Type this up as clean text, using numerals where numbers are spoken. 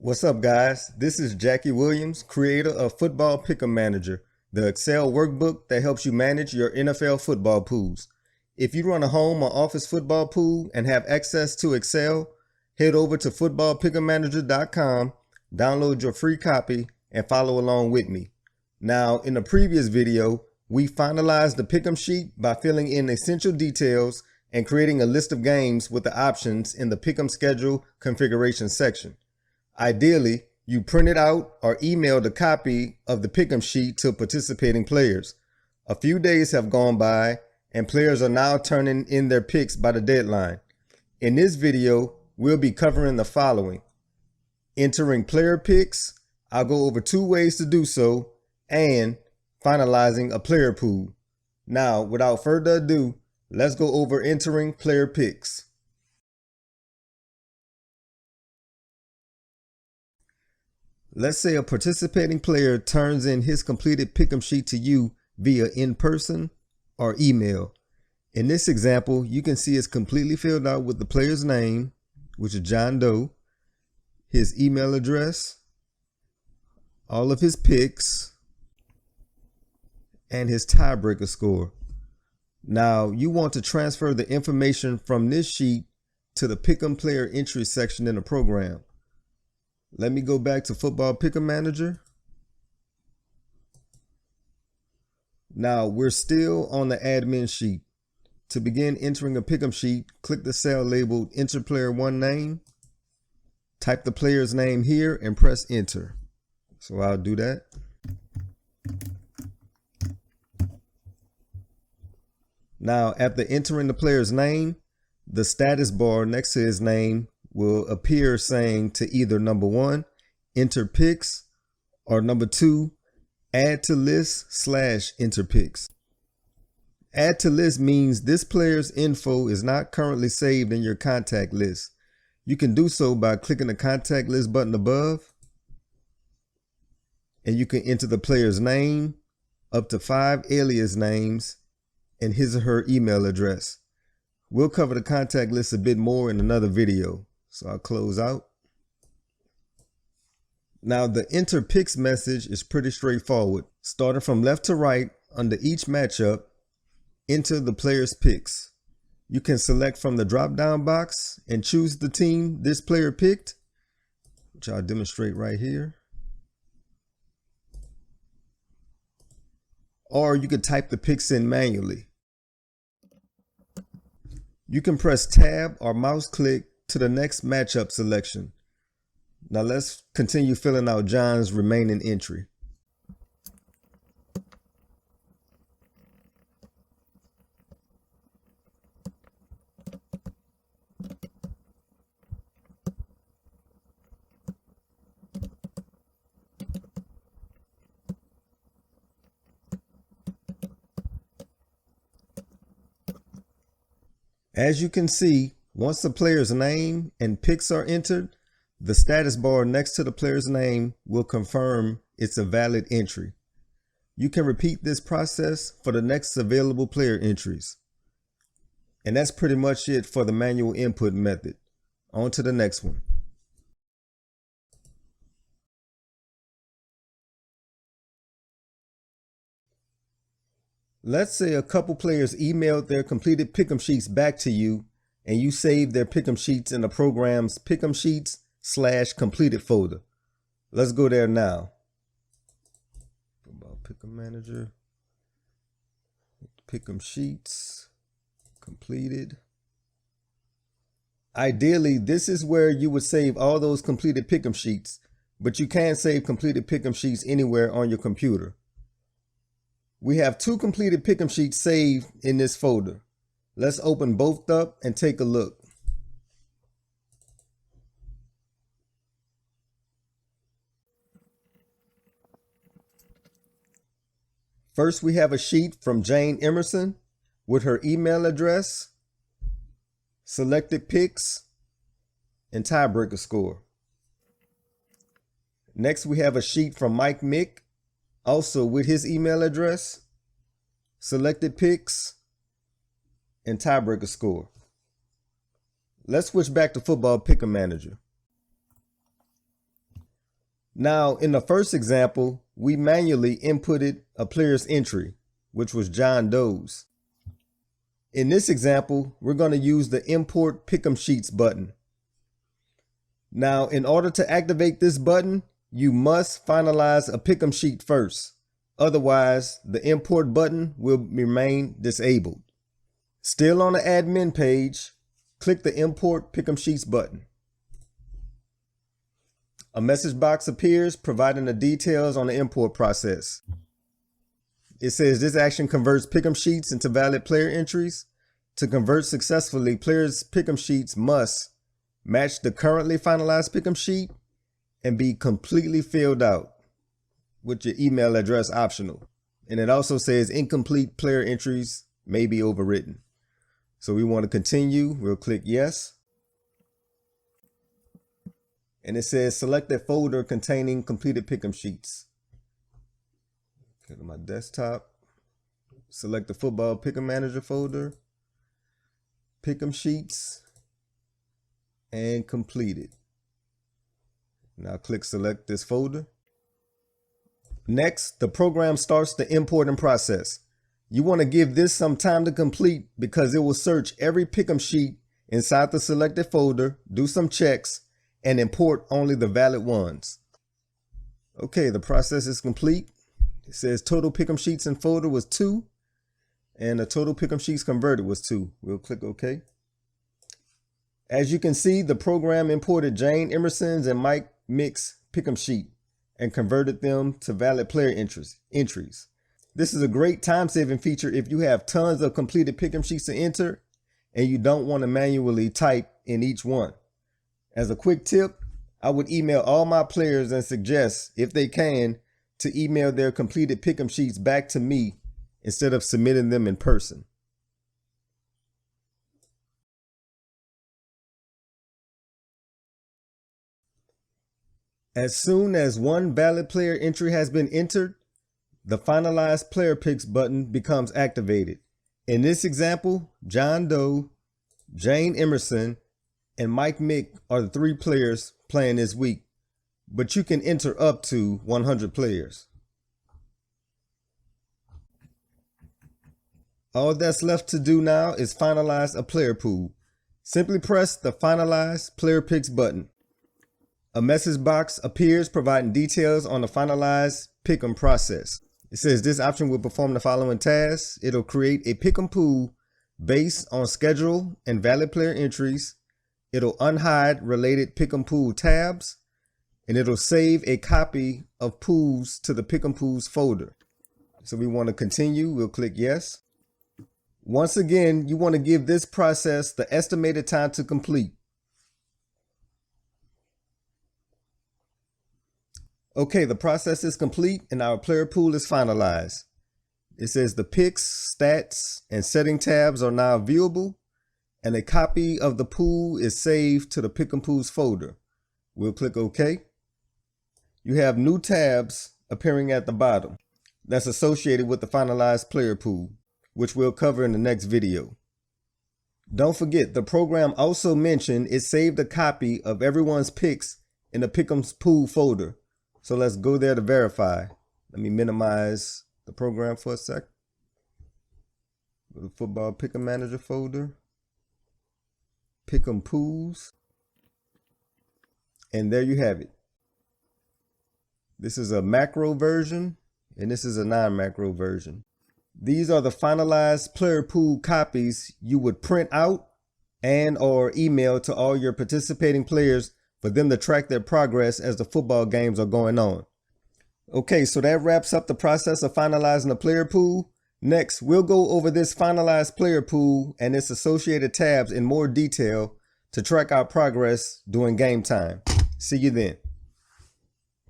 What's up, guys? This is Jackie Williams, creator of Football Pickem Manager, the Excel workbook that helps you manage your NFL football pools. If you run a home or office football pool and have access to Excel, head over to footballpickemmanager.com, download your free copy, and follow along with me. Now, in the previous video, we finalized the Pickem sheet by filling in essential details and creating a list of games with the options in the Pickem schedule configuration section. Ideally, you printed out or emailed a copy of the Pickem sheet to participating players. A few days have gone by and players are now turning in their picks by the deadline. In this video, we'll be covering the following: entering player picks, I'll go over 2 ways to do so, and finalizing a player pool. Now, without further ado, let's go over entering player picks. Let's say a participating player turns in his completed Pickem sheet to you via in-person or email. In this example, you can see it's completely filled out with the player's name, which is John Doe, his email address, all of his picks, and his tiebreaker score. Now, you want to transfer the information from this sheet to the Pickem player entry section in the program. Let me go back to Football Pickem Manager. Now we're still on the admin sheet. To begin entering a Pickem sheet, click the cell labeled Enter Player 1 Name. Type the player's name here and press Enter. So I'll do that. Now, after entering the player's name, the status bar next to his name will appear saying to either number 1, enter picks, or number 2, add to list / enter picks. Add to list means this player's info is not currently saved in your contact list. You can do so by clicking the contact list button above, and you can enter the player's name, up to 5 alias names, and his or her email address. We'll cover the contact list a bit more in another video. So I'll close out. Now the enter picks message is pretty straightforward. Starting from left to right under each matchup, enter the player's picks. You can select from the drop down box and choose the team this player picked, which I'll demonstrate right here. Or you could type the picks in manually. You can press tab or mouse click to the next matchup selection. Now let's continue filling out John's remaining entry. As you can see, once the player's name and picks are entered, the status bar next to the player's name will confirm it's a valid entry. You can repeat this process for the next available player entries. And that's pretty much it for the manual input method. On to the next one. Let's say a couple players emailed their completed Pickem sheets back to you, and you save their Pickem sheets in the program's Pickem Sheets / completed folder. Let's go there now. Football Pickem Manager, Pickem Sheets, completed. Ideally, this is where you would save all those completed Pickem sheets, but you can save completed Pickem sheets anywhere on your computer. We have 2 completed Pickem sheets saved in this folder. Let's open both up and take a look. First, we have a sheet from Jane Emerson with her email address, selected picks, and tiebreaker score. Next, we have a sheet from Mike Mick, also with his email address, selected picks, and tiebreaker score. Let's switch back to Football Pickem Manager. Now, in the first example, we manually inputted a player's entry, which was John Doe's. In this example, we're going to use the Import Pickem Sheets button. Now, in order to activate this button, you must finalize a Pickem sheet first. Otherwise, the import button will remain disabled. Still on the admin page, click the Import Pickem Sheets button. A message box appears providing the details on the import process. It says this action converts Pickem sheets into valid player entries. To convert successfully, players' Pickem sheets must match the currently finalized Pickem sheet and be completely filled out, with your email address optional. And it also says incomplete player entries may be overwritten. So we want to continue. We'll click yes. And it says select a folder containing completed Pickem sheets. Go to my desktop, select the Football Pickem Manager folder, Pickem sheets, and complete it. Now click select this folder. Next, the program starts the importing process. You want to give this some time to complete because it will search every Pickem sheet inside the selected folder, do some checks, and import only the valid ones. Okay, the process is complete. It says total Pickem sheets in folder was 2, and the total Pickem sheets converted was 2. We'll click OK. As you can see, the program imported Jane Emerson's and Mike Mick's Pickem sheet and converted them to valid player entries. This is a great time-saving feature if you have tons of completed Pickem sheets to enter and you don't want to manually type in each one. As a quick tip, I would email all my players and suggest, if they can, to email their completed Pickem sheets back to me instead of submitting them in person. As soon as one valid player entry has been entered, the Finalize Player Picks button becomes activated. In this example, John Doe, Jane Emerson, and Mike Mick are the 3 players playing this week, but you can enter up to 100 players. All that's left to do now is finalize a player pool. Simply press the Finalize Player Picks button. A message box appears providing details on the Finalize Pickem process. It says this option will perform the following tasks. It'll create a Pickem pool based on schedule and valid player entries. It'll unhide related Pickem pool tabs, and it'll save a copy of pools to the Pickem pools folder. So we want to continue. We'll click yes. Once again, you want to give this process the estimated time to complete. Okay, the process is complete and our player pool is finalized. It says the picks, stats, and setting tabs are now viewable, and a copy of the pool is saved to the Pickem pools folder. We'll click OK. You have new tabs appearing at the bottom that's associated with the finalized player pool, which we'll cover in the next video. Don't forget, the program also mentioned it saved a copy of everyone's picks in the Pickem's pool folder. So let's go there to verify. Let me minimize the program for a sec. Go to Football Pickem Manager folder, Pickem Pools, and there you have it. This is a macro version, and this is a non-macro version. These are the finalized player pool copies you would print out and or email to all your participating players for them to track their progress as the football games are going on. Okay, so that wraps up the process of finalizing the player pool. Next, we'll go over this finalized player pool and its associated tabs in more detail to track our progress during game time. See you then.